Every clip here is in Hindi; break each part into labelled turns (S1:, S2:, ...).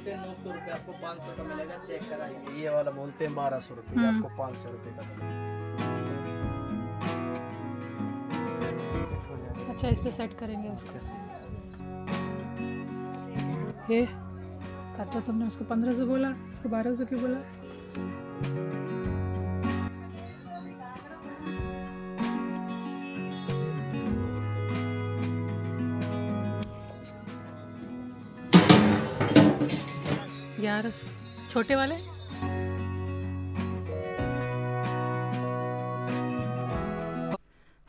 S1: बोलते हैं 900 रुपये, आपको 500 का मिलेगा, चेक कराएंगे। ये वाला बोलते हैं 1200 रुपये, आपको 500 रुपये का मिलेगा।
S2: अच्छा, इस पे सेट करेंगे उसको। ये तो तुमने उसको 1500 बोला, उसको 1200 क्यों बोला? यार छोटे वाले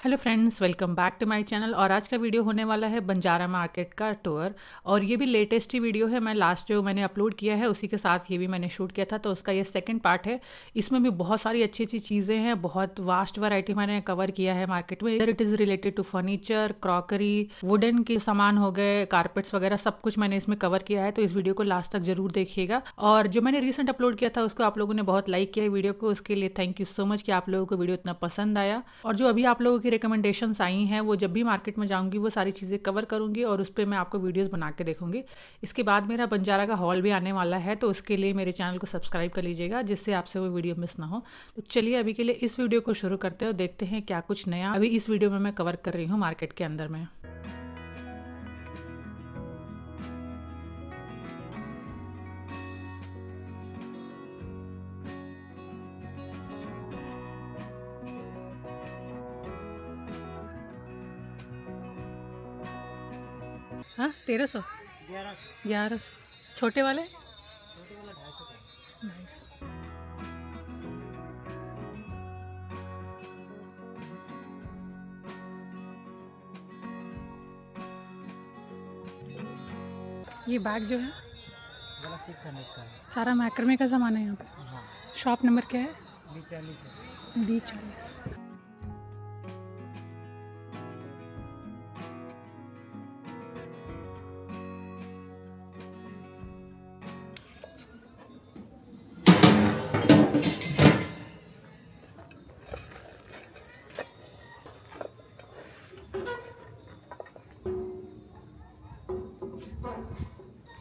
S2: hello friends, welcome back to my channel. और आज का वीडियो होने वाला है बंजारा मार्केट का टूर। और ये भी लेटेस्ट ही वीडियो है। मैं लास्ट जो मैंने अपलोड किया है उसी के साथ ये भी मैंने शूट किया था, तो उसका ये सेकंड पार्ट है। इसमें भी बहुत सारी अच्छी अच्छी चीज़ें हैं, बहुत वास्ट वैरायटी मैंने कवर किया है मार्केट में। इधर it is related to furniture, crockery, wooden के सामान हो गए, कारपेट्स वगैरह, सब कुछ मैंने इसमें कवर किया है। तो इस वीडियो को लास्ट तक जरूर देखिएगा। और जो मैंने रिसेंट अपलोड किया था उसको आप लोगों ने बहुत लाइक किया है वीडियो को, उसके लिए थैंक यू सो मच कि आप लोगों को वीडियो इतना पसंद आया। और जो अभी आप लोगों की रिकमेंडेशंस आई हैं, वो जब भी मार्केट में जाऊंगी वो सारी चीज़ें कवर करूंगी और उस पर मैं आपको वीडियोस बना के देखूंगी। इसके बाद मेरा बंजारा का हॉल भी आने वाला है, तो उसके लिए मेरे चैनल को सब्सक्राइब कर लीजिएगा, जिससे आपसे वो वीडियो मिस ना हो। तो चलिए अभी के लिए इस वीडियो को शुरू करते हैं और देखते हैं क्या कुछ नया अभी इस वीडियो में मैं कवर कर रही हूँ मार्केट के अंदर में। हाँ, 1300, 1100। छोटे वाले 250। ये बैग जो है
S1: 600 का है।
S2: सारा मैक्रमे का सामान है यहाँ पे।
S1: हाँ,
S2: शॉप नंबर क्या है?
S1: B40 है।
S2: B40।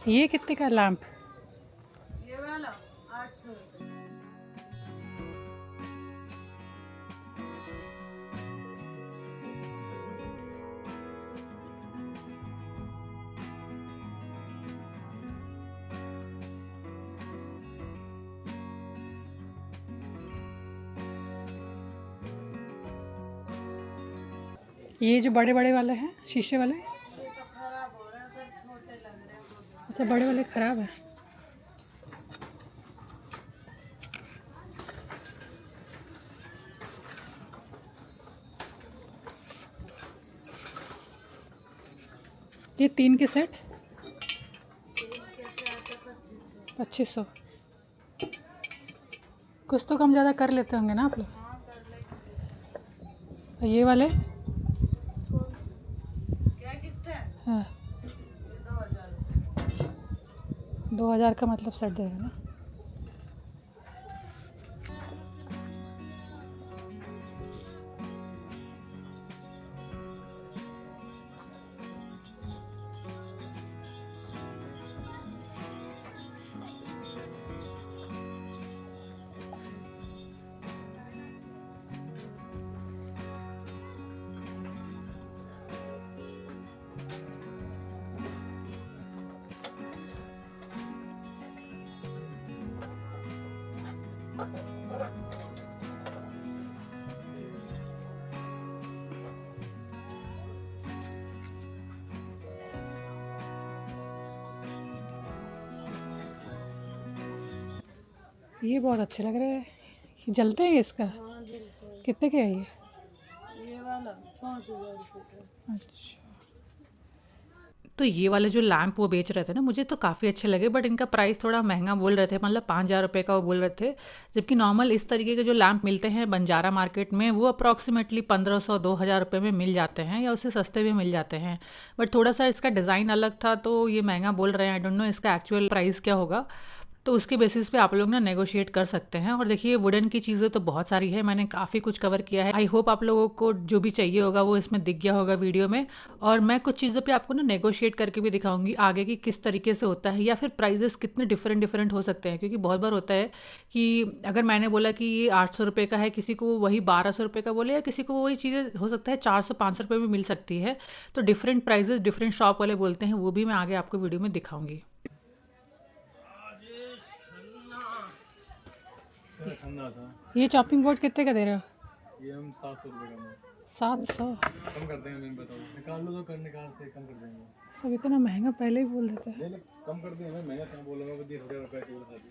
S2: ये कितने का लैंप?
S3: ये वाला 800 रुपये।
S2: ये जो बड़े बड़े वाले हैं शीशे वाले,
S3: ये तो खराब हो रहा है, पर छोटे लग रहे हैं वो।
S2: अच्छा बड़े वाले खराब है। ये 3 के सेट
S3: कैसे आते 2500।
S2: 2500। कुछ तो कम ज़्यादा कर लेते होंगे ना आप लोग?
S3: हाँ कर लेंगे।
S2: और ये वाले
S3: क्या किस्त है?
S2: हाँ,
S3: ये 2000 रुपये।
S2: 2000 का मतलब सेट देगा ना। ये बहुत अच्छे लग रहे हैं। ये जलते हैं इसका?
S3: हाँ बिल्कुल।
S2: कितने के है ये?
S3: ये वाला 5000 रुपये का।
S2: अच्छा,
S4: तो ये वाले जो लैंप वो बेच रहे थे ना, मुझे तो काफ़ी अच्छे लगे, बट इनका प्राइस थोड़ा महंगा बोल रहे थे, मतलब 5000 रुपये का वो बोल रहे थे। जबकि नॉर्मल इस तरीके के जो लैंप मिलते हैं बंजारा मार्केट में वो अप्रॉक्सीमेटली 1500-2000 रुपये में मिल जाते हैं, या उससे सस्ते भी मिल जाते हैं। बट थोड़ा सा इसका डिज़ाइन अलग था तो ये महंगा बोल रहे हैं। आई डोंट नो इसका एक्चुअल प्राइस क्या होगा। तो उसके बेसिस पे आप लोग ना नेगोशिएट कर सकते हैं। और देखिए वुडन की चीज़ें तो बहुत सारी है, मैंने काफ़ी कुछ कवर किया है। आई होप आप लोगों को जो भी चाहिए होगा वो इसमें दिख गया होगा वीडियो में। और मैं कुछ चीज़ों पे आपको ना नेगोशिएट करके भी दिखाऊंगी आगे की किस तरीके से होता है, या फिर प्राइजेस कितने डिफरेंट डिफरेंट हो सकते हैं। क्योंकि बहुत बार होता है कि अगर मैंने बोला कि ये 800 रुपये का है, किसी को वही 1200 रुपये का बोले, या किसी को वही चीज़ें हो सकता है 400-500 रुपये में मिल सकती है। तो डिफरेंट प्राइजेस डिफरेंट शॉप वाले बोलते हैं, वो भी मैं आगे आपको वीडियो में दिखाऊंगी।
S5: ठंडा था।
S4: ये चॉपिंग बोर्ड कितने का दे रहे हो?
S5: ये हम 700 रुपये का
S4: 700?
S5: कम कर देंगे। मैं बताओ निकाल लो तो कर निकाल से कम कर देंगे।
S4: सब इतना महंगा पहले ही बोल देते हैं।
S5: नहीं नहीं कम कर देंगे। मैं क्या बोलूँगा वो 10,000 रुपये से बता दी।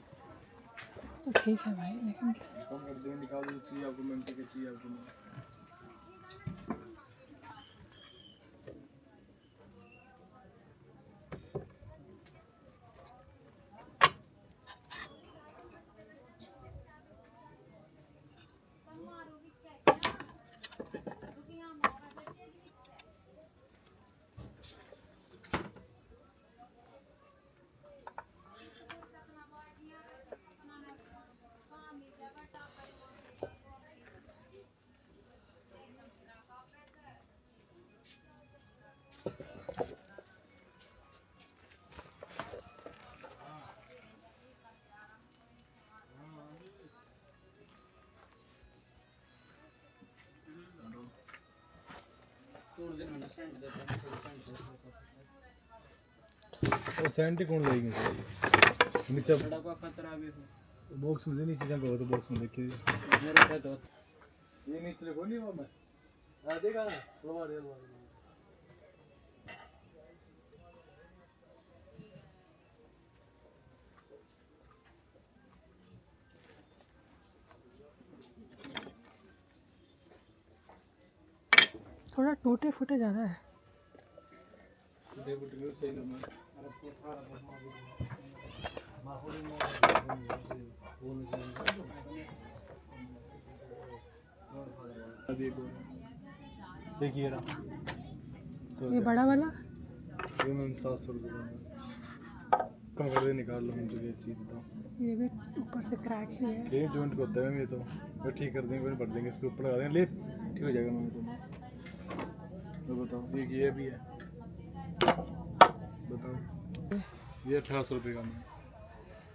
S4: तो ठीक है भाई, लेकिन
S5: कम कर देंगे। निकाल दो चाहिए आपको, मिनट के चाहिए आपको। और सेंटी कौन लेंगे नीचे
S1: बड़ा का खतरा भी है।
S5: बॉक्स में नीचे जगह हो तो बॉक्स में देखिए
S1: मेरे पे तो
S5: ये नीचे कोई नहीं हुआ। मैं
S1: आ देखा ना रोवा
S4: थोड़ा टूटे फूटे ज़्यादा है।
S5: सही नंबर देखिए ना तो
S4: ये बड़ा वाला
S5: ये मैम 700 रुपये कम कर दे। निकाल लो मुझे ये चीज़ बताओ।
S4: ये भी ऊपर से क्रैक ही है।
S5: ये जॉइंट को होता है मैम। ये तो ठीक कर देंगे, भर देंगे, इसके ऊपर लगा देंगे, ले ठीक हो जाएगा मैम। तो बताओ ये भी है। बताओ ये 1800 रुपये का मैम।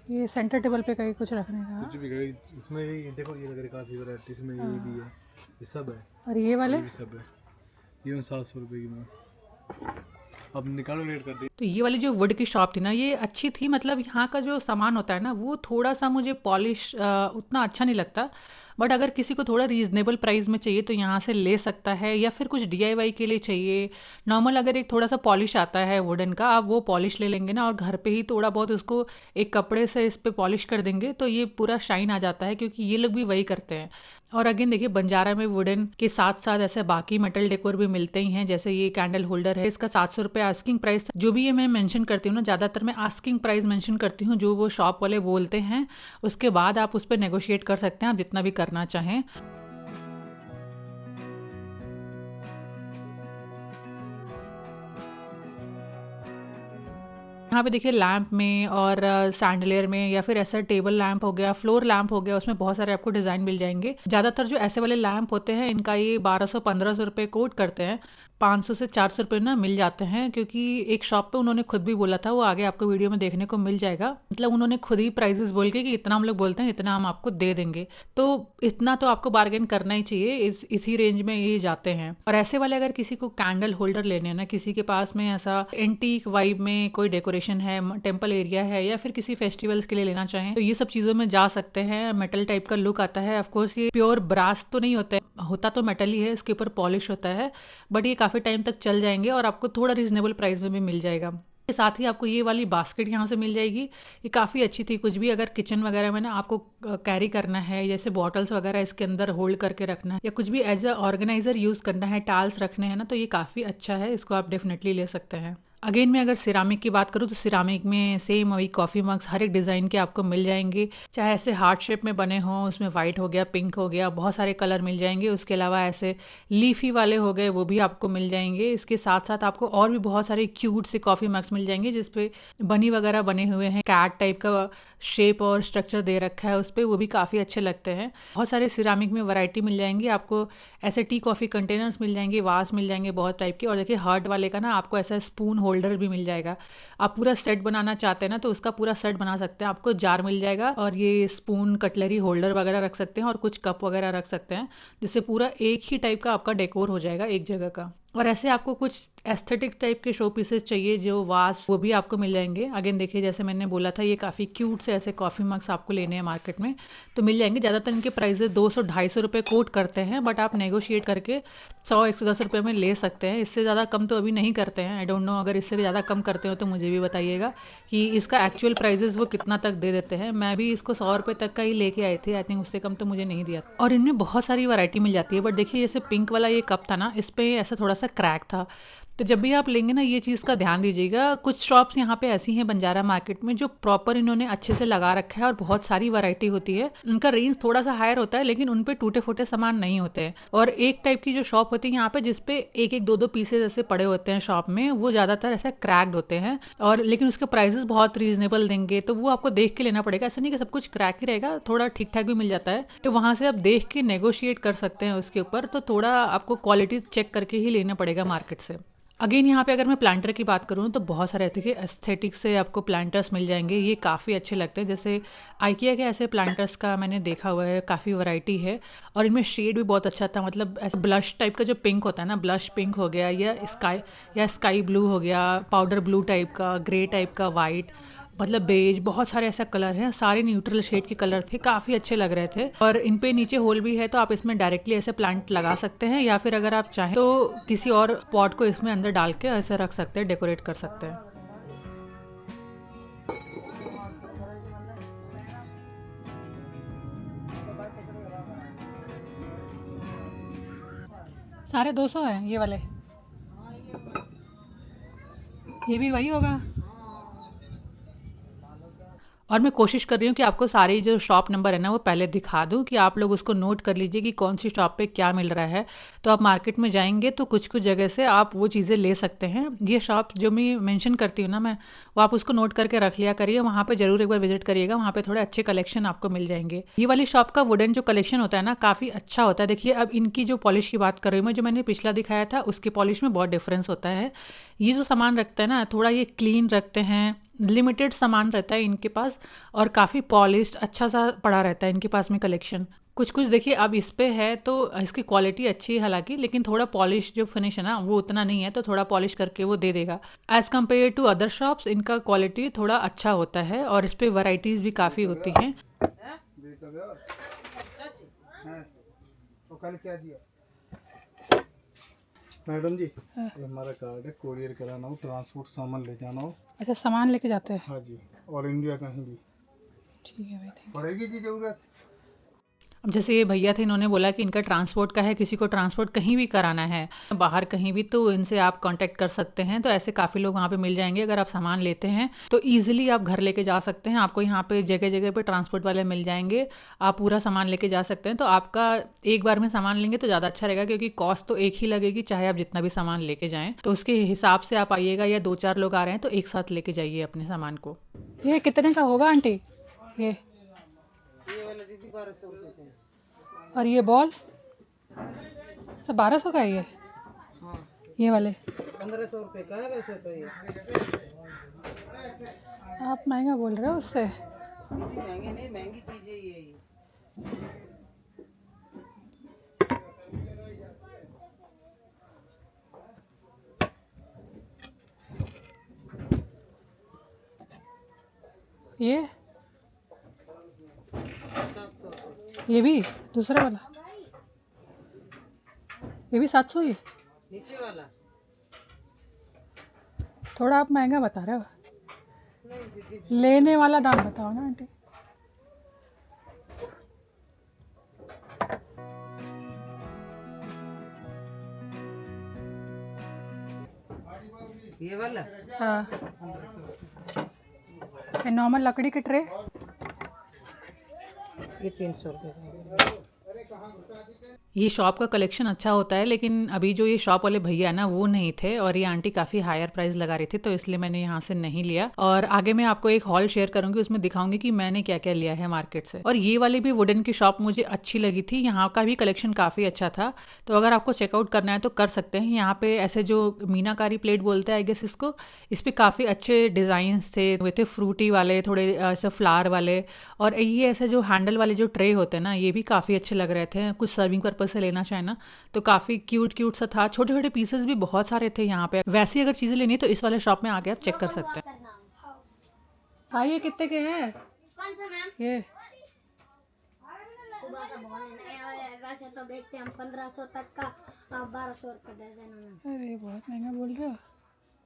S4: ये सेंटर टेबल पे कहीं कुछ रखने का।
S5: कुछ भी कहीं इसमें ये देखो, ये लग रहा है काफ़ी वैरायटी इसमें। ये भी है, ये सब है।
S4: और ये वाले
S5: ये भी सब है। ये 700 रुपये की मैम। अब निकालो रेट कर दी।
S4: तो ये वाली जो वुड की शॉप थी ना, ये अच्छी थी। मतलब यहाँ का जो सामान होता है ना, वो थोड़ा सा मुझे पॉलिश उतना अच्छा नहीं लगता। बट अगर किसी को थोड़ा रीजनेबल प्राइस में चाहिए तो यहाँ से ले सकता है, या फिर कुछ DIY के लिए चाहिए नॉर्मल, अगर एक थोड़ा सा पॉलिश आता है वुडन का, आप वो पॉलिश ले लेंगे ना और घर पे ही थोड़ा बहुत उसको एक कपड़े से इस पे पॉलिश कर देंगे तो ये पूरा शाइन आ जाता है, क्योंकि ये लोग भी वही करते हैं। और अगेन देखिए बंजारा में वुडन के साथ साथ ऐसे बाकी मेटल डेकोर भी मिलते ही हैं। जैसे ये कैंडल होल्डर है, इसका 700 रुपये आस्किंग प्राइस। जो भी ये मैं मेंशन करती हूँ ना, ज़्यादातर मैं आस्किंग प्राइस मेंशन करती हूँ, जो वो शॉप वाले बोलते हैं। उसके बाद आप उस पर नेगोशिएट कर सकते हैं, आप जितना भी करना चाहें। यहाँ पे देखिए लैंप में और सैंडलियर में, या फिर ऐसा टेबल लैंप हो गया, फ्लोर लैंप हो गया, उसमें बहुत सारे आपको डिज़ाइन मिल जाएंगे। ज़्यादातर जो ऐसे वाले लैंप होते हैं इनका ये 1200-1500 रुपये कोट करते हैं। 500 से 400 रुपये ना मिल जाते हैं, क्योंकि एक शॉप पे उन्होंने खुद भी बोला था, वो आगे आपको वीडियो में देखने को मिल जाएगा। मतलब उन्होंने खुद ही प्राइसेस बोल के कि इतना हम लोग बोलते हैं इतना हम आपको दे देंगे, तो इतना तो आपको बार्गेन करना ही चाहिए। इसी रेंज में ये जाते हैं। और ऐसे वाले अगर किसी को कैंडल होल्डर लेने हैं ना, किसी के पास में ऐसा एंटीक वाइब में कोई डेकोरेशन है, टेम्पल एरिया है, या फिर किसी फेस्टिवल्स के लिए लेना चाहें, तो ये सब चीज़ों में जा सकते हैं। मेटल टाइप का लुक आता है। ऑफकोर्स ये प्योर ब्रास तो नहीं होता तो मेटल ही है, इसके ऊपर पॉलिश होता है, बट ये काफ़ी टाइम तक चल जाएंगे और आपको थोड़ा रीजनेबल प्राइस में भी मिल जाएगा। के साथ ही आपको ये वाली बास्केट यहाँ से मिल जाएगी। ये काफ़ी अच्छी थी। कुछ भी अगर किचन वगैरह में ना आपको कैरी करना है, जैसे बॉटल्स वगैरह इसके अंदर होल्ड करके रखना है, या कुछ भी एज अ ऑर्गेनाइजर यूज़ करना है, टाल्स रखने हैं ना, तो ये काफ़ी अच्छा है। इसको आप डेफिनेटली ले सकते हैं। अगेन मैं अगर सिरामिक की बात करूँ तो सिरामिक में सेम वही कॉफ़ी मग्स हर एक डिज़ाइन के आपको मिल जाएंगे, चाहे ऐसे हार्ट शेप में बने हों, उसमें वाइट हो गया, पिंक हो गया, बहुत सारे कलर मिल जाएंगे। उसके अलावा ऐसे लीफी वाले हो गए, वो भी आपको मिल जाएंगे। इसके साथ साथ आपको और भी बहुत सारे क्यूट से कॉफ़ी मग्स मिल जाएंगे जिसपे बनी वगैरह बने हुए हैं, कैट टाइप का शेप और स्ट्रक्चर दे रखा है उस पर, वो भी काफ़ी अच्छे लगते हैं। बहुत सारे सिरामिक में वैरायटी मिल जाएंगी आपको। ऐसे टी कॉफ़ी कंटेनर्स मिल जाएंगे, वास मिल जाएंगे बहुत टाइप के। और देखिए हार्ट वाले का ना आपको ऐसा स्पून होल्डर भी मिल जाएगा। आप पूरा सेट बनाना चाहते हैं ना तो उसका पूरा सेट बना सकते हैं। आपको जार मिल जाएगा और ये स्पून कटलरी होल्डर वगैरह रख सकते हैं और कुछ कप वगैरह रख सकते हैं, जिससे पूरा एक ही टाइप का आपका डेकोर हो जाएगा एक जगह का। और ऐसे आपको कुछ एस्थेटिक टाइप के शो पीसेस चाहिए जो वास, वो भी आपको मिल जाएंगे। अगेन देखिए जैसे मैंने बोला था ये काफ़ी क्यूट से ऐसे कॉफ़ी मग्स आपको लेने हैं मार्केट में तो मिल जाएंगे। ज़्यादातर इनके प्राइसेस 200-250 रुपये कोट करते हैं, बट आप नेगोशिएट करके 100-110 रुपये में ले सकते हैं। इससे ज़्यादा कम तो अभी नहीं करते हैं। आई डोंट नो, अगर इससे ज़्यादा कम करते हो तो मुझे भी बताइएगा कि इसका एक्चुअल प्राइजेस वो कितना तक दे देते हैं। मैं भी इसको 100 रुपये तक का ही लेके आई थी, आई थिंक उससे कम तो मुझे नहीं दिया। और इनमें बहुत सारी वैरायटी मिल जाती है, बट देखिए जैसे पिंक वाला ये कप था ना, इस पर ऐसा थोड़ा सा क्रैक था। तो जब भी आप लेंगे ना ये चीज़ का ध्यान दीजिएगा। कुछ शॉप्स यहाँ पे ऐसी हैं बंजारा मार्केट में जो प्रॉपर इन्होंने अच्छे से लगा रखा है और बहुत सारी वैरायटी होती है। उनका रेंज थोड़ा सा हायर होता है लेकिन उन पे टूटे फूटे सामान नहीं होते हैं। और एक टाइप की जो शॉप होती है यहाँ पे जिसपे एक एक दो दो पीसेज ऐसे पड़े होते हैं शॉप में, वो ज़्यादातर ऐसे क्रैक्ड होते हैं। और लेकिन उसके प्राइसेस बहुत रीजनेबल देंगे, तो वो आपको देख के लेना पड़ेगा। ऐसा नहीं कि सब कुछ क्रैक ही रहेगा, थोड़ा ठीक ठाक भी मिल जाता है। तो वहाँ से आप देख के नेगोशिएट कर सकते हैं उसके ऊपर। तो थोड़ा आपको क्वालिटी चेक करके ही लेना पड़ेगा मार्केट से। अगेन यहाँ पे अगर मैं प्लांटर की बात करूँ तो बहुत सारे देखिए एस्थेटिक से आपको प्लांटर्स मिल जाएंगे। ये काफ़ी अच्छे लगते हैं। जैसे आइकिया के ऐसे प्लांटर्स का मैंने देखा हुआ है, काफ़ी वैरायटी है। और इनमें शेड भी बहुत अच्छा था, मतलब ऐसा ब्लश टाइप का जो पिंक होता है ना, ब्लश पिंक हो गया या स्काई ब्लू हो गया, पाउडर ब्लू टाइप का, ग्रे टाइप का, वाइट, मतलब बेज, बहुत सारे ऐसा कलर हैं। सारे न्यूट्रल शेड के कलर थे, काफ़ी अच्छे लग रहे थे। और इन पे नीचे होल भी है तो आप इसमें डायरेक्टली ऐसे प्लांट लगा सकते हैं, या फिर अगर आप चाहें तो किसी और पॉट को इसमें अंदर डाल के ऐसे रख सकते हैं, डेकोरेट कर सकते हैं। सारे 200 हैं ये वाले, ये भी वही होगा। और मैं कोशिश कर रही हूँ कि आपको सारी जो शॉप नंबर है ना वो पहले दिखा दूँ, कि आप लोग उसको नोट कर लीजिए कि कौन सी शॉप पे क्या मिल रहा है। तो आप मार्केट में जाएंगे तो कुछ कुछ जगह से आप वो चीज़ें ले सकते हैं। ये शॉप जो मैं मेंशन करती हूँ ना मैं, वो आप उसको नोट करके रख लिया करिए। वहाँ पे ज़रूर एक बार विजिट करिएगा, वहाँ पे थोड़े अच्छे कलेक्शन आपको मिल जाएंगे। ये वाली शॉप का वुडन जो कलेक्शन होता है ना काफ़ी अच्छा होता है। देखिए अब इनकी जो पॉलिश की बात कर रही हूँ मैं, जो मैंने पिछला दिखाया था उसके पॉलिश में बहुत डिफरेंस होता है। ये जो सामान रखते हैं ना थोड़ा ये क्लीन रखते हैं, लिमिटेड सामान रहता है इनके पास, और काफ़ी पॉलिश्ड अच्छा सा पड़ा रहता है इनके पास में कलेक्शन। कुछ कुछ देखिए अब इस पे है तो इसकी क्वालिटी अच्छी है हालांकि, लेकिन थोड़ा पॉलिश जो फिनिश है ना वो उतना नहीं है, तो थोड़ा पॉलिश करके वो दे देगा। As compare to other shops इनका क्वालिटी थोड़ा अच्छा होता है और इस पे वैरायटीज़ भी काफ़ी होती हैं।
S5: मैडम जी ये हमारा कार्ड है, कोरियर कराना हो, ट्रांसपोर्ट सामान ले जाना हो।
S2: अच्छा, सामान लेके जाते हैं?
S5: हाँ जी, और इंडिया कहीं भी
S2: ठीक है भाई, थैंक
S5: पड़ेगी जी जरूरत।
S4: अब जैसे ये भैया थे, इन्होंने बोला कि इनका ट्रांसपोर्ट का है, किसी को ट्रांसपोर्ट कहीं भी कराना है बाहर कहीं भी, तो इनसे आप कांटेक्ट कर सकते हैं। तो ऐसे काफ़ी लोग वहाँ पे मिल जाएंगे। अगर आप सामान लेते हैं तो ईजिली आप घर लेके जा सकते हैं। आपको यहाँ पे जगह जगह पे ट्रांसपोर्ट वाले मिल जाएंगे, आप पूरा सामान लेके जा सकते हैं। तो आपका एक बार में सामान लेंगे तो ज़्यादा अच्छा रहेगा, क्योंकि कॉस्ट तो एक ही लगेगी चाहे आप जितना भी सामान लेके जाएँ। तो उसके हिसाब से आप आइएगा, या 2-4 लोग आ रहे हैं तो एक साथ लेके जाइए अपने सामान को।
S2: यू। ये कितने का होगा आंटी? ये
S1: वाला दीदी 1200 रुपये का है।
S2: और ये बॉल सब 1200 का है ये?
S1: हाँ,
S2: ये वाले
S1: 1500 रुपये का है वैसे तो ये।
S2: आप महंगा बोल रहे हो उससे?
S1: इतनी महंगी नहीं, महंगी चीज़ है ये।
S2: ये
S1: 700 रुपये।
S2: ये भी दूसरा वाला, ये भी 700 ही?
S1: नीचे वाला
S2: थोड़ा आप महंगा बता रहे हो।
S1: नहीं दीदी,
S2: लेने वाला दाम बताओ ना आंटी।
S1: ये वाला
S4: हाँ, ये नॉर्मल लकड़ी के ट्रे
S1: ये 300 रुपये का।
S2: ये शॉप का कलेक्शन अच्छा होता है, लेकिन अभी जो ये शॉप वाले भैया है ना वो नहीं थे, और ये आंटी काफ़ी हायर प्राइस लगा रही थी, तो इसलिए मैंने यहाँ से नहीं लिया। और आगे मैं आपको एक हॉल शेयर करूंगी, उसमें दिखाऊंगी कि मैंने क्या क्या लिया है मार्केट से। और ये वाली भी वुडन की शॉप मुझे अच्छी लगी थी, यहाँ का भी कलेक्शन काफ़ी अच्छा था, तो अगर आपको चेकआउट करना है तो कर सकते हैं। यहाँ पे ऐसे जो मीनाकारी प्लेट बोलते हैं आई गेस इसको, इस पर काफ़ी अच्छे डिज़ाइंस थे, वे थे फ्रूटी वाले, थोड़े ऐसे फ्लावर वाले, और ये ऐसे जो हैंडल वाले जो ट्रे होते हैं ना ये भी काफ़ी अच्छे लग रहे थे, कुछ सर्विंग पर्पज से लेना चाहे ना तो काफ़ी क्यूट क्यूट सा था। छोटे छोटे पीसेस भी बहुत सारे थे यहाँ पे। वैसे अगर चीज़ें लेनी है तो इस वाले शॉप में आके आप चेक कर सकते हैं।
S4: भाई ये कितने के हैं?
S3: कौन सा मैम?
S4: ये
S3: सुबह का बोल रहे हैं, वैसे तो बेचते हम 1500 तक का, आप 1200 रुपये दे देना मैम।
S4: अरे बहुत महंगा बोल रहे हो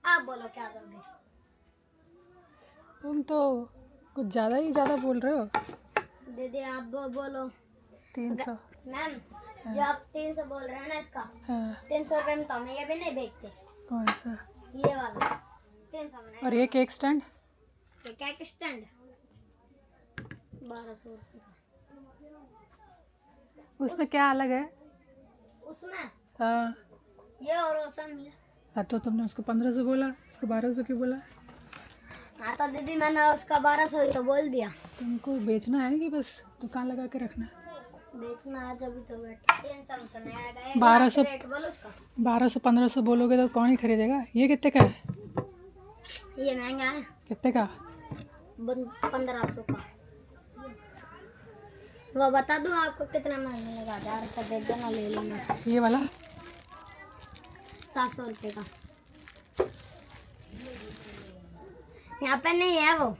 S3: आप बोलो क्या दोगे?
S4: तुम, तो कुछ ज़्यादा ही ज़्यादा बोल रहे हो।
S3: दीदी आप बोलो
S4: 300।
S3: मैम। जो आप 300 बोल रहे हैं ना इसका,
S4: हाँ,
S3: 300 रुपये में तो हम ये भी नहीं बेचते।
S4: कौन सा?
S3: ये वाला 300 में
S4: और ये केक स्टैंड?
S3: ये केक स्टैंड 1200 रुपये का।
S4: उसमें क्या अलग है?
S3: उसमें
S4: हाँ,
S3: ये और वो सब मिला।
S4: हाँ, तो तुमने उसको 1500 बोला, उसको 1200 क्यों बोला?
S3: हाँ तो दीदी मैंने उसका 1200 ही तो बोल दिया।
S4: तुमको बेचना है कि बस दुकान लगा के रखना?
S3: बेचना है जब तो बैठ 300 में तो नहीं आएगा। एक
S4: 1200
S3: रेट बोलो उसका।
S4: 1200 1500 बोलोगे तो कौन ही खरीदेगा? ये कितने का है?
S3: ये महंगा है,
S4: कितने का?
S3: 1500 का। वो बता दूँ आपको कितना में मिलेगा? 1000 रुपये दे देना, ले लेना।
S4: ये वाला
S3: 700 रुपये का। यहाँ पे नहीं है वो,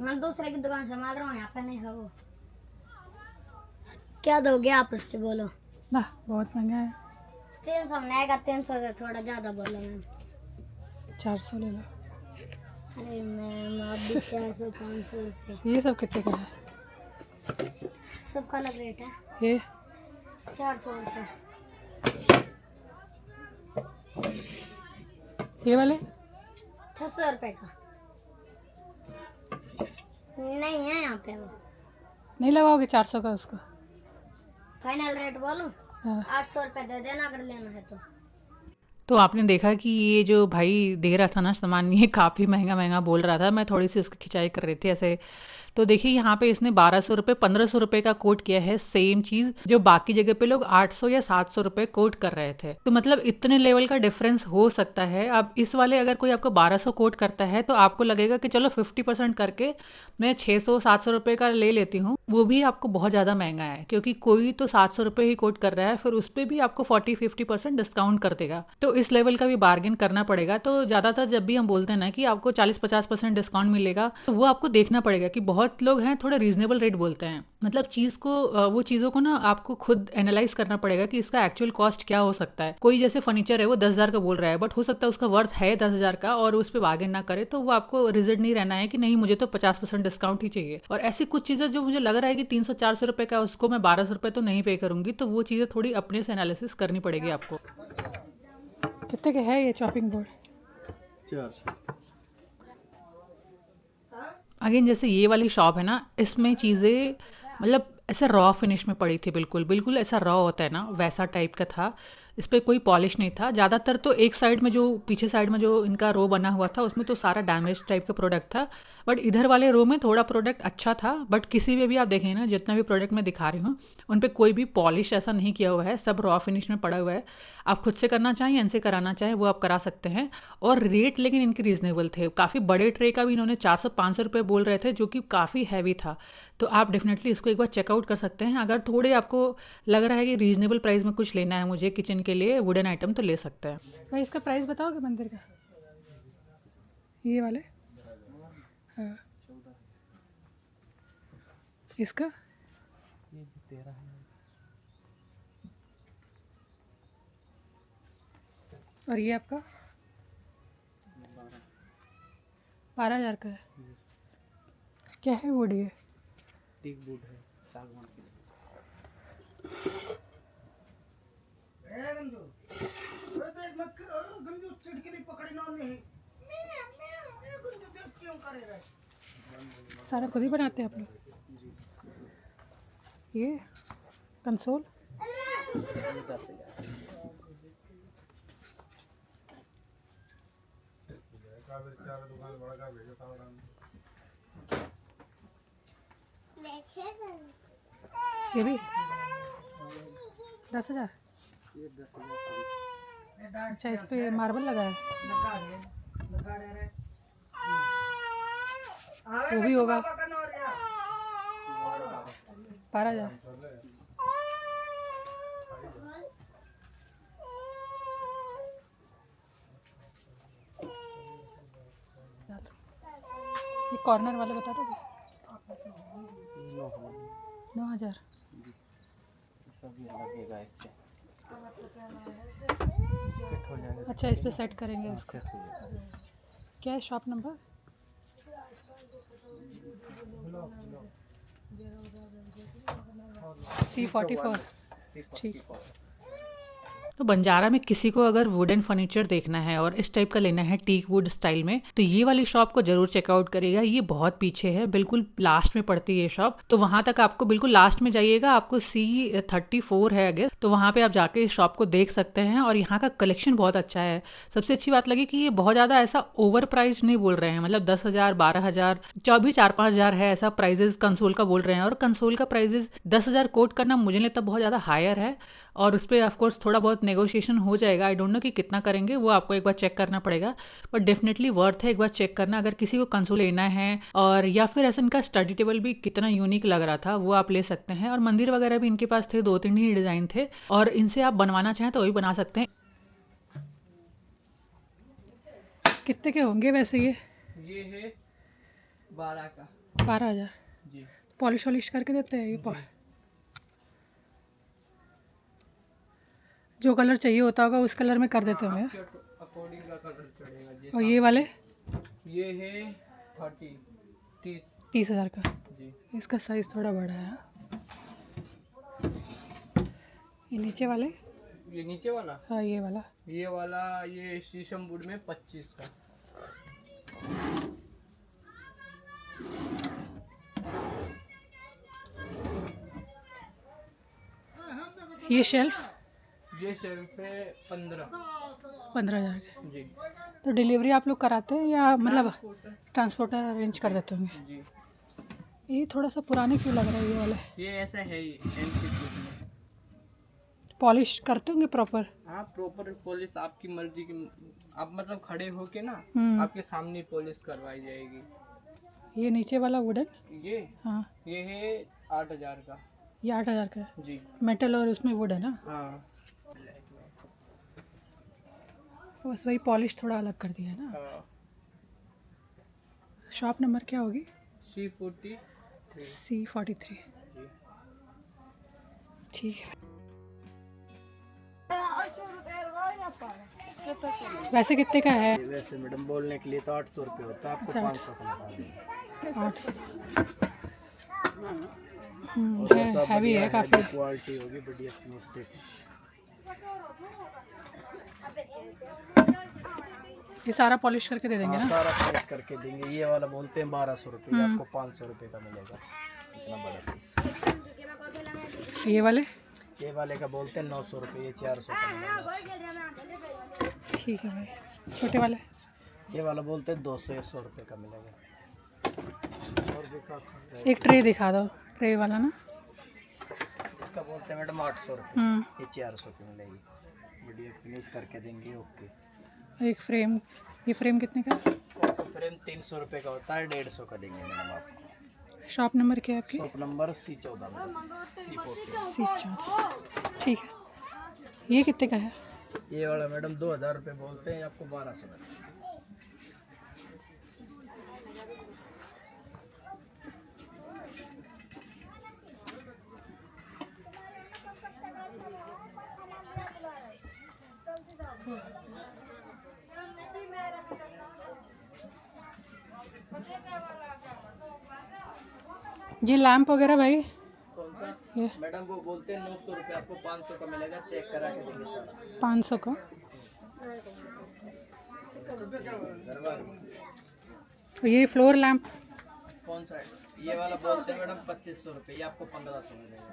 S3: मैं दूसरे की दुकान से मार रहा हूँ, यहाँ पे नहीं है वो। क्या दोगे आप उसके बोलो?
S4: ना, बहुत महंगा है।
S3: 300 में आएगा, 300 से थोड़ा ज़्यादा बोलो मैम।
S4: 400 ले लो।
S3: अरे मैम आप भी 400 500 रुपये।
S4: ये सब कितने का है?
S3: सबका अलग रेट है।
S4: ये
S3: 400 रुपये।
S4: ये वाले
S3: 600 रुपये का। नहीं है यहाँ पे वो।
S4: नहीं लगाओगे 400 का उसको?
S3: फाइनल रेट बोलूँ?
S4: हाँ,
S3: 800 रुपये दे देना अगर लेना है तो।
S2: तो आपने देखा कि ये जो भाई दे रहा था ना सामान, ये काफ़ी महंगा महंगा बोल रहा था। मैं थोड़ी सी उसकी खिंचाई कर रही थी ऐसे। तो देखिए यहाँ पे इसने 1200 रुपये 1500 रुपये का कोट किया है, सेम चीज़ जो बाकी जगह पे लोग 800 या 700 रुपये कोट कर रहे थे। तो मतलब इतने लेवल का डिफरेंस हो सकता है। अब इस वाले अगर कोई आपको 1200 कोट करता है तो आपको लगेगा कि चलो 50% करके मैं 600-700 रुपये का ले लेती हूँ, वो भी आपको बहुत ज़्यादा महंगा है, क्योंकि कोई तो 700 रुपये ही कोट कर रहा है, फिर उस पर भी आपको 40-50% डिस्काउंट कर देगा। तो इस लेवल का भी बार्गेन करना पड़ेगा। तो ज़्यादातर जब भी हम बोलते हैं ना कि आपको 40-50% डिस्काउंट मिलेगा, तो वो आपको देखना पड़ेगा कि बहुत लोग हैं थोड़े रीजनेबल रेट बोलते हैं। मतलब चीज़ को वो चीज़ों को ना आपको खुद एनालाइज करना पड़ेगा कि इसका एक्चुअल कॉस्ट क्या हो सकता है। कोई जैसे फर्नीचर है वो 10,000 का बोल रहा है, बट हो सकता है उसका वर्थ है 10,000 का और उस पर बार्गेन ना करे, तो वो आपको रिजिड नहीं रहना है कि नहीं मुझे तो 50% डिस्काउंट ही चाहिए। और ऐसी कुछ चीज़ें जो मुझे लग रहा है कि 300-400 रुपये का उसको मैं 1200 रुपये तो नहीं पे करूंगी, तो वो चीज़ें थोड़ी अपने से एनालिसिस करनी पड़ेगी आपको।
S4: कितने के है ये चॉपिंग बोर्ड?
S5: 400।
S2: अगेन जैसे ये वाली शॉप है ना, इसमें चीज़ें मतलब ऐसे रॉ फिनिश में पड़ी थी, बिल्कुल बिल्कुल ऐसा रॉ होता है ना वैसा टाइप का था। इस पर कोई पॉलिश नहीं था। ज़्यादातर तो एक साइड में जो पीछे साइड में जो इनका रो बना हुआ था उसमें तो सारा डैमेज टाइप का प्रोडक्ट था, बट इधर वाले रो में थोड़ा प्रोडक्ट अच्छा था। बट किसी में भी आप देखें ना, जितना भी प्रोडक्ट मैं दिखा रही हूँ उन पर कोई भी पॉलिश ऐसा नहीं किया हुआ है, सब रॉ फिनिश में पड़ा हुआ है। आप खुद से करना चाहें या इनसे कराना चाहें वो आप करा सकते हैं। और रेट लेकिन इनके रीजनेबल थे। काफ़ी बड़े ट्रे का भी इन्होंने 400-500 रुपये बोल रहे थे, जो कि काफ़ी हैवी था। तो आप डेफिनेटली इसको एक बार चेकआउट कर सकते हैं। अगर थोड़े आपको लग रहा है कि रीजनेबल प्राइस में कुछ लेना है मुझे किचन के लिए वुडन आइटम, तो ले सकते हैं।
S4: भाई इसका प्राइस बताओगे मंदिर का? ये वाले हाँ, इसका
S1: ये 13 है।
S4: और ये आपका 12,000 का है। क्या है वुड? ये
S1: टीक वुड है, सागवान की।
S4: सारा खुद ही बनाते हैं आप लोग? ये कंसोल
S1: 10,000।
S4: ये भी 10,000।
S1: ये 10,000।
S4: अच्छा, इस पे मार्बल लगा है, वो भी होगा 12,000। ये कॉर्नर वाले बता दो। 9,000।
S1: सब ये लगेगा इससे।
S4: अच्छा, इस पे सेट करेंगे उसको। क्या है शॉप नंबर? C44। ठीक।
S2: तो बंजारा में किसी को अगर वुडन फर्नीचर देखना है और इस टाइप का लेना है टीक वुड स्टाइल में, तो ये वाली शॉप को जरूर चेकआउट करिएगा। ये बहुत पीछे है, बिल्कुल लास्ट में पड़ती है ये शॉप। तो वहां तक आपको बिल्कुल लास्ट में जाइएगा, आपको C34 है अगर, तो वहां पे आप जाके इस शॉप को देख सकते हैं। और यहाँ का कलेक्शन बहुत अच्छा है। सबसे अच्छी बात लगी कि ये बहुत ज़्यादा ऐसा ओवर प्राइस नहीं बोल रहे हैं, मतलब 10,000, 12,000, 4-5,000 है ऐसा प्राइजेस कंसोल का बोल रहे हैं। और कंसोल का प्राइजेस 10,000 कोट करना मुझे नहीं लगता बहुत ज़्यादा हायर है। और उस पर ऑफकोर्स थोड़ा बहुत नेगोशिएशन हो जाएगा। आई डोंट नो कि कितना करेंगे, वो आपको एक बार चेक करना पड़ेगा। बट डेफिनेटली वर्थ है एक बार चेक करना अगर किसी को कंसोल लेना है। और या फिर ऐसा इनका स्टडी टेबल भी कितना यूनिक लग रहा था, वो आप ले सकते हैं। और मंदिर वगैरह भी इनके पास थे, 2-3 ही डिज़ाइन थे। और इनसे आप बनवाना चाहें तो वही बना सकते हैं।
S4: कितने के होंगे वैसे ये?
S1: ये है 12 का।
S4: 12,000।
S1: जी।
S4: पॉलिश वॉलिश करके देते हैं ये? जो कलर चाहिए होता होगा उस कलर में कर देते होंगे।
S1: अकॉर्डिंग का कलर चढ़ेगा।
S4: और ये वाले?
S1: ये है 30।
S4: 30,000 का।
S1: जी।
S4: इसका साइज़ थोड़ा बड़ा है। ये नीचे वाले?
S1: ये नीचे वाला?
S4: हाँ, ये वाला।
S1: ये शीशम वुड में 25 का।
S4: ये शेल्फ?
S1: ये शेल्फ है
S4: 15,000 के।
S1: जी।
S4: तो डिलीवरी आप लोग कराते हैं या मतलब ट्रांसपोर्टर अरेंज कर देते होंगे?
S1: जी।
S4: ये थोड़ा सा पुराने क्यों लग रहा है ये वाले?
S1: ये ऐसा है ही एंटीक में।
S4: पॉलिश करते होंगे प्रॉपर?
S1: हाँ, प्रॉपर पॉलिश आपकी मर्जी की। आप मतलब खड़े होके ना आपके सामने पॉलिश करवाई जाएगी।
S4: ये नीचे वाला वुडन?
S1: ये
S4: हाँ।
S1: ये है 8,000 का।
S4: ये 8,000 का है?
S1: जी।
S4: मेटल और उसमें वुड है ना?
S1: हाँ।
S4: बस वही पॉलिश थोड़ा अलग कर दिया है ना।
S1: हाँ।
S4: शॉप नंबर क्या होगी?
S1: C43।
S4: C43।
S1: जी।
S4: ठीक है। वैसे कितने का है?
S1: वैसे मैडम बोलने के लिए तो 800 रुपये होता है, आपको 500 का लगा देंगे।
S4: 800। हैवी है काफ़ी।
S1: क्वालिटी होगी, बढ़िया फिनिश देखो।
S4: ये सारा पॉलिश करके दे देंगे
S1: हाँ,
S4: ना?
S1: सारा फिनिश करके देंगे। ये वाला बोलते हैं 1200 रुपये, आपको 500 रुपये का मिलेगा, इतना बड़ा पीस।
S4: ये वाले?
S1: ये वाले का बोलते हैं 900 रुपये, ये 400 का मिलेगा।
S4: ठीक है भाई। छोटे वाले?
S1: ये वाला बोलते हैं 200-100 रुपये का मिलेगा। और भी काफ़ी।
S4: एक ट्रे दिखा दो, ट्रे वाला ना।
S1: इसका बोलते हैं मैडम 800 रुपये, ये 400 की मिलेगी, बढ़िया फिनिश करके देंगे। ओके।
S4: एक फ्रेम? ये फ्रेम कितने का?
S1: फोटो फ्रेम 300 रुपये का होता है, 150 का देंगे मैडम आपको।
S4: शॉप नंबर क्या है आपकी?
S1: Shop number C14 madam. C14।
S4: C14। ठीक है। ये कितने का है?
S1: ये वाला मैडम 2,000 रुपये बोलते हैं, आपको 1200 का।
S4: ये लैंप वगैरह भाई?
S1: कौन सा?
S4: ये
S1: मैडम वो बोलते हैं 900 रुपये, आपको 500 का मिलेगा, चेक करा के देंगे सारा।
S4: 500 का। तो ये फ्लोर लैंप
S1: कौन सा है? ये वाला बोलते हैं मैडम 2500 रुपये, ये आपको 1500 मिलेगा।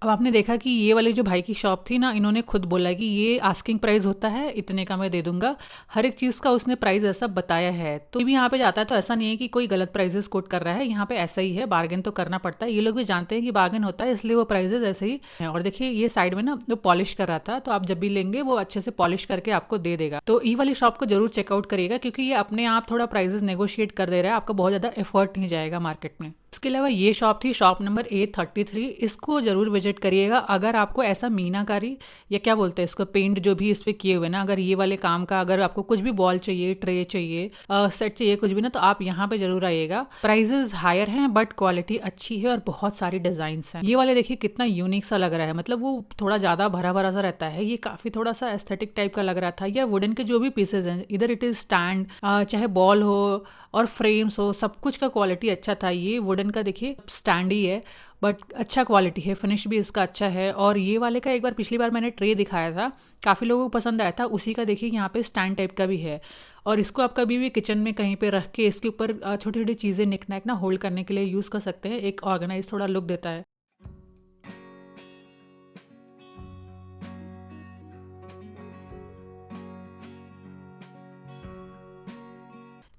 S4: अब आपने देखा कि ये वाली जो भाई की शॉप थी ना, इन्होंने खुद बोला कि ये आस्किंग प्राइस होता है, इतने का मैं दे दूंगा। हर एक चीज़ का उसने प्राइस ऐसा बताया है। तो भी यहाँ पे जाता है तो ऐसा नहीं है कि कोई गलत प्राइजेस कोट कर रहा है, यहाँ पे ऐसा ही है, बार्गेन तो करना पड़ता है। ये लोग भी जानते हैं कि बार्गेन होता है, इसलिए वो प्राइजेस ऐसे ही हैं। और देखिए ये साइड में ना वो पॉलिश कर रहा था, तो आप जब भी लेंगे वो अच्छे से पॉलिश करके आपको दे देगा। तो ये वाली शॉप को जरूर चेकआउट करिएगा, क्योंकि ये अपने आप थोड़ा प्राइजेस नेगोशिएट कर दे रहा है, आपका बहुत ज़्यादा एफर्ट नहीं जाएगा मार्केट में। इसके अलावा ये शॉप थी शॉप नंबर A33, इसको जरूर विजिट करिएगा। अगर आपको ऐसा मीनाकारी या क्या बोलते हैं इसको, पेंट जो भी इस पे किए हुए ना, अगर ये वाले काम का, अगर आपको कुछ भी बॉल चाहिए, ट्रे चाहिए, सेट चाहिए, कुछ भी ना, तो आप यहाँ पे जरूर आइएगा। प्राइजेस हायर हैं बट क्वालिटी अच्छी है और बहुत सारी डिजाइन्स हैं। ये वाले देखिए कितना यूनिक सा लग रहा है, मतलब वो थोड़ा ज्यादा भरा भरा सा रहता है, ये काफी थोड़ा सा एस्थेटिक टाइप का लग रहा था। या वुडन के जो भी पीसेज हैं, इधर इट इज स्टैंड, चाहे बॉल हो और फ्रेम्स हो, सब कुछ का क्वालिटी अच्छा था। ये वुडन का देखिए स्टैंड ही है बट अच्छा क्वालिटी है, फिनिश भी इसका अच्छा है। और ये वाले का एक बार पिछली बार मैंने ट्रे दिखाया था, काफ़ी लोगों को पसंद आया था, उसी का देखिए यहाँ पे स्टैंड टाइप का भी है। और इसको आप कभी भी किचन में कहीं पे रख के इसके ऊपर छोटी छोटी चीज़ें निकनैक ना होल्ड करने के लिए यूज़ कर सकते हैं, एक ऑर्गेनाइज थोड़ा लुक देता है।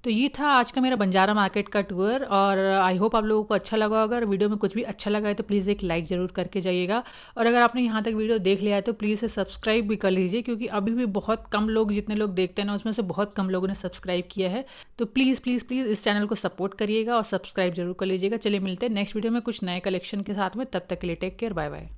S4: तो ये था आज का मेरा बंजारा मार्केट का टूर, और आई होप आप लोगों को अच्छा लगा होगा। अगर वीडियो में कुछ भी अच्छा लगा है तो प्लीज़ एक लाइक ज़रूर करके जाइएगा। और अगर आपने यहाँ तक वीडियो देख लिया है तो प्लीज़ इसे सब्सक्राइब भी कर लीजिए, क्योंकि अभी भी बहुत कम लोग, जितने लोग देखते हैं ना उसमें से बहुत कम लोगों ने सब्सक्राइब किया है। तो प्लीज़ प्लीज़ प्लीज़ इस चैनल को सपोर्ट करिएगा और सब्सक्राइब जरूर कर लीजिएगा। चलिए मिलते हैं नेक्स्ट वीडियो में कुछ नए कलेक्शन के साथ में, तब तक के लिए टेक केयर, बाय बाय।